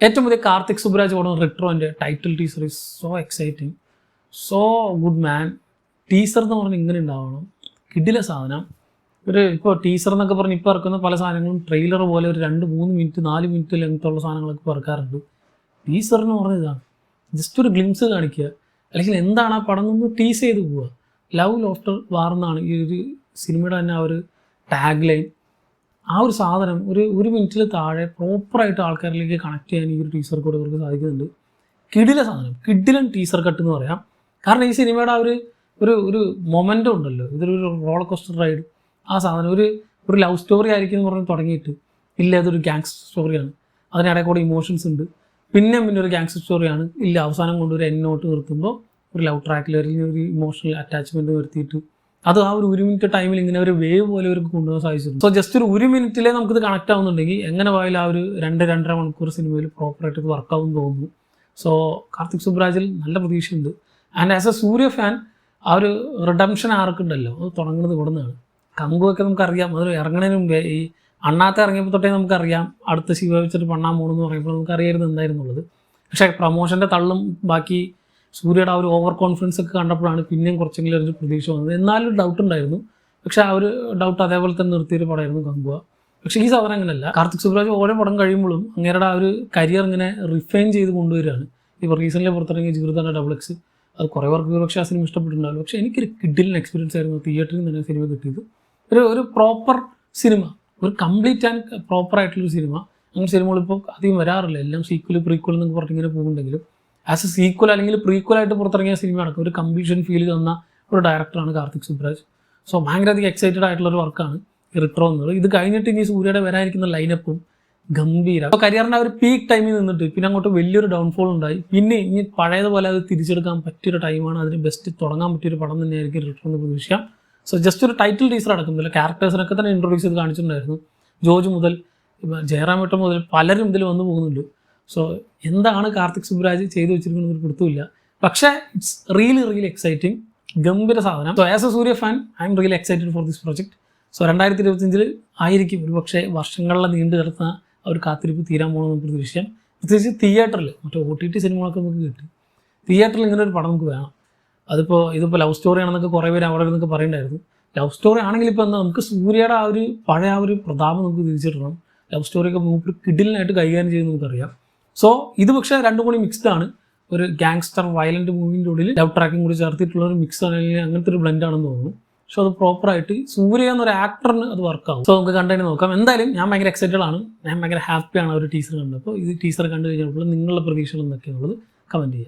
ഏറ്റവും പുതിയ കാർത്തിക് സുബ്രാജ് പടം റിട്രോൻ്റെ title teaser is so exciting, so good man. Teaser എന്ന് പറഞ്ഞാൽ ഇങ്ങനെ ഉണ്ടാവണം, കിടില സാധനം. ഇപ്പോൾ ടീസർ എന്നൊക്കെ പറഞ്ഞ് ഇപ്പോൾ ഇറക്കുന്ന പല സാധനങ്ങളും ട്രെയിലർ പോലെ ഒരു 2-3 മിനിറ്റ് 4 മിനിറ്റ് ലെങ്ത്തുള്ള സാധനങ്ങളൊക്കെ ഇപ്പോൾ ഇറക്കാറുണ്ട്. ടീസർ എന്ന് പറഞ്ഞ ഇതാണ്, ജസ്റ്റ് ഒരു ഗ്ലിംസ് കാണിക്കുക, അല്ലെങ്കിൽ എന്താണ് ആ പടം നിന്ന് ടീസ് ചെയ്ത് പോവുക. ലവ് ലോഫ്റ്റർ വാർ എന്നാണ് ഈ ഒരു സിനിമയുടെ തന്നെ ആ ഒരു ടാഗ് ലൈൻ. ആ ഒരു സാധനം ഒരു മിനിറ്റിൽ താഴെ പ്രോപ്പറായിട്ട് ആൾക്കാരിലേക്ക് കണക്ട് ചെയ്യാൻ ഈ ഒരു ടീസർ കൂടെ ഇവർക്ക് സാധിക്കുന്നുണ്ട്. കിടില സാധനം, കിടിലൻ ടീസർ കട്ട് എന്ന് പറയാം. കാരണം ഈ സിനിമയുടെ ആ ഒരു മൊമെൻ്റ് ഉണ്ടല്ലോ, ഇതൊരു റോളർ കോസ്റ്റർ റൈഡ്. ആ സാധനം ഒരു ലവ് സ്റ്റോറി ആയിരിക്കും എന്ന് പറഞ്ഞ് തുടങ്ങിയിട്ട് ഇല്ല അതൊരു ഗാങ്സ്റ്റർ സ്റ്റോറിയാണ്, അതിനിടയിൽ കൂടെ ഇമോഷൻസ് ഉണ്ട്, പിന്നെ ഒരു ഗാങ്സ്റ്റർ സ്റ്റോറിയാണ്, ഇല്ല അവസാനം കൊണ്ട് ഒരു എൻഡ് നിർത്തുമ്പോൾ ഒരു ലവ് ട്രാക്കിൽ ഒരു ഇമോഷണൽ അറ്റാച്ച്മെൻറ്റ് വരുത്തിയിട്ട് അത് ആ ഒരു മിനിറ്റ് ടൈമിൽ ഇങ്ങനെ ഒരു വേവ് പോലെ അവർക്ക് കൊണ്ടുപോകാൻ സാധിച്ചിട്ടുണ്ട്. സോ ജസ്റ്റ് ഒരു മിനിറ്റിലേ നമുക്കിത് കണക്ട് ആവുന്നുണ്ടെങ്കിൽ എങ്ങനെ പോയാലും ആ ഒരു 2-2.5 മണിക്കൂർ സിനിമയിൽ പ്രോപ്പറായിട്ട് ഇത് വർക്കാവും തോന്നുന്നു. സോ കാർത്തിക് സുബ്രാജിൽ നല്ല പ്രതീക്ഷയുണ്ട്. And as A Surya fan ആ ഒരു റിഡംഷൻ ആർക്കുണ്ടല്ലോ, അത് തുടങ്ങുന്നത് ഇവിടെ നിന്നാണ്. കങ്കുവൊക്കെ നമുക്കറിയാം, അത് ഇറങ്ങുന്നതിന് മുമ്പേ ഈ അണ്ണാത്ത ഇറങ്ങിയപ്പോൾ തൊട്ടേ നമുക്കറിയാം അടുത്ത ശിവ വെച്ചിട്ട് പണ്ണാൻ പോകണമെന്ന് പറയുമ്പോൾ നമുക്കറിയായിരുന്നു എന്തായിരുന്നുള്ളത്. പക്ഷേ പ്രൊമോഷൻ്റെ തള്ളും ബാക്കി സൂര്യയുടെ ആ ഒരു ഓവർ കോൺഫിഡൻസ് ഒക്കെ കണ്ടപ്പോഴാണ് പിന്നെയും കുറച്ചെങ്കിലും ഒരു പ്രതീക്ഷ വന്നത്. എന്നാലും ഡൗട്ട് ഉണ്ടായിരുന്നു, പക്ഷേ ആ ഒരു ഡൗട്ട് അതേപോലെ തന്നെ നിർത്തിയൊരു പടമായിരുന്നു കങ്കുവ. പക്ഷേ ഈ സാധനം അങ്ങനെയല്ല. കാർത്തിക് സുബ്രാജ് ഓരോ പടം കഴിയുമ്പോഴും അങ്ങേരുടെ ആ ഒരു കരിയർ ഇങ്ങനെ റിഫൈൻ ചെയ്ത് കൊണ്ടുവരികയാണ്. ഇപ്പോൾ റീസെൻ്റ്ലി പുറത്തിറങ്ങിയ ജീവിതത്തിൻ്റെ XX അത് കുറേ പേർക്ക് പക്ഷേ ആ സിനിമ ഇഷ്ടപ്പെട്ടിട്ടുണ്ടാവില്ല. പക്ഷേ എനിക്കൊരു കിഡിലിന് എക്സ്പീരിയൻസ് ആയിരുന്നു തിയേറ്ററിൽ തന്നെ സിനിമ കിട്ടിയത്. ഒരു പ്രോപ്പർ സിനിമ, ഒരു കംപ്ലീറ്റ് ആൻഡ് പ്രോപ്പറായിട്ടുള്ളൊരു സിനിമ. അങ്ങനെ സിനിമകളിപ്പോൾ അധികം വരാറില്ല, എല്ലാം സീക്വൽ പ്രീക്വൽ എന്നൊക്കെ പറഞ്ഞിങ്ങനെ പോകുന്നുണ്ടെങ്കിലും ആസ് എ സീക്വൽ അല്ലെങ്കിൽ പ്രീക്വലായിട്ട് പുറത്തിറങ്ങിയ സിനിമ അടക്കം ഒരു കംപ്ലീഷൻ ഫീൽ തന്ന ഒരു ഡയറക്ടറാണ് കാർത്തിക് സുബ്രാജ്. സോ ഭയങ്കര അധികം എക്സൈറ്റഡ് ആയിട്ടുള്ളൊരു വർക്കാണ് റിട്രോ എന്നുള്ളത്. ഇത് കഴിഞ്ഞിട്ട് ഇനി സൂര്യയുടെ വരാനിരിക്കുന്ന ലൈനപ്പും ഗംഭീര. അപ്പോൾ കരിയറിൻ്റെ ആ ഒരു പീക്ക് ടൈമിൽ നിന്നിട്ട് പിന്നെ അങ്ങോട്ട് വലിയൊരു ഡൗൺഫോൾ ഉണ്ടായി. പിന്നെ ഇനി പഴയതുപോലെ അത് തിരിച്ചെടുക്കാൻ പറ്റിയൊരു ടൈമാണ്, അതിന് ബെസ്റ്റ് തുടങ്ങാൻ പറ്റിയൊരു പടം തന്നെയായിരിക്കും റിട്രോ എന്ന് പ്രതീക്ഷിക്കാം. സോ ജസ്റ്റ് ഒരു ടൈറ്റിൽ ടീസർ അടക്കുന്നില്ല, ക്യാരക്ടേഴ്സിനൊക്കെ തന്നെ ഇൻട്രൊഡ്യൂസ് ചെയ്ത് കാണിച്ചിട്ടുണ്ടായിരുന്നു. ജോർജ് മുതൽ ജയറാമേട്ടൻ മുതൽ പലരും ഇതിൽ വന്നു പോകുന്നുണ്ട്. സോ എന്താണ് കാർത്തിക് സുബ്രാജ് ചെയ്തു വെച്ചിരിക്കുന്നത് ഒരു പിടുത്തമില്ല. പക്ഷേ ഇറ്റ്സ് റിയലി എക്സൈറ്റിംഗ്, ഗംഭീര സാധനം. So as A Surya fan I am really excited for this project. So 2025 ആയിരിക്കും ഒരു പക്ഷേ വർഷങ്ങളെ നീണ്ടു കിടന്ന ആ ഒരു കാത്തിരിപ്പ് തീരാൻ പോകണമെന്ന് പ്രതീക്ഷിക്കാം. പ്രത്യേകിച്ച് തിയേറ്ററിൽ, മറ്റേ OTT സിനിമകളൊക്കെ നമുക്ക് കിട്ടും, തിയേറ്ററിൽ ഇങ്ങനെ ഒരു പടം നമുക്ക് വേണം. ഇതിപ്പോൾ ലവ് സ്റ്റോറി ആണെന്നൊക്കെ കുറേ പേര് അവിടെ നിന്നൊക്കെ പറയണ്ടായിരുന്നു. ലവ് സ്റ്റോറി ആണെങ്കിൽ ഇപ്പോൾ എന്താ, നമുക്ക് സൂര്യയുടെ ആ ഒരു പഴയ ആ ഒരു പ്രതാപം നമുക്ക് തിരിച്ചിടണം. ലവ് സ്റ്റോറിയൊക്കെ മൂപ്പർ കിഡിലിനായിട്ട് കൈകാര്യം ചെയ്യുന്നത് നമുക്കറിയാം. സോ ഇത് പക്ഷേ രണ്ടും കൂടി മിക്സ്ഡ് ആണ്. ഒരു ഗാങ്സ്റ്റർ വയലൻറ്റ് മൂവിൻ്റെ ഉള്ളിൽ ലവ് ട്രാക്കിംഗ് കൂടി ചേർത്തിട്ടുള്ള ഒരു മിക്സ് അല്ലെങ്കിൽ അങ്ങനത്തെ ഒരു ബ്ലെൻഡ് ആണെന്ന് തോന്നുന്നു. സോ അത് പ്രോപ്പറായിട്ട് സൂര്യ എന്നൊരു ആക്ടറിന് അത് വർക്കാവും. സോ നമുക്ക് കണ്ടു നോക്കാം. എന്തായാലും ഞാൻ ഭയങ്കര എക്സൈറ്റഡ് ആണ്, ഞാൻ ഭയങ്കര ഹാപ്പിയാണ് ഒരു ടീസർ കണ്ടപ്പോൾ. ഇത് ടീസർ കണ്ടു കഴിഞ്ഞപ്പോൾ നിങ്ങളുടെ പ്രതീക്ഷകൾ എന്തൊക്കെയാണുള്ളത് കമൻറ്റ് ചെയ്യുക.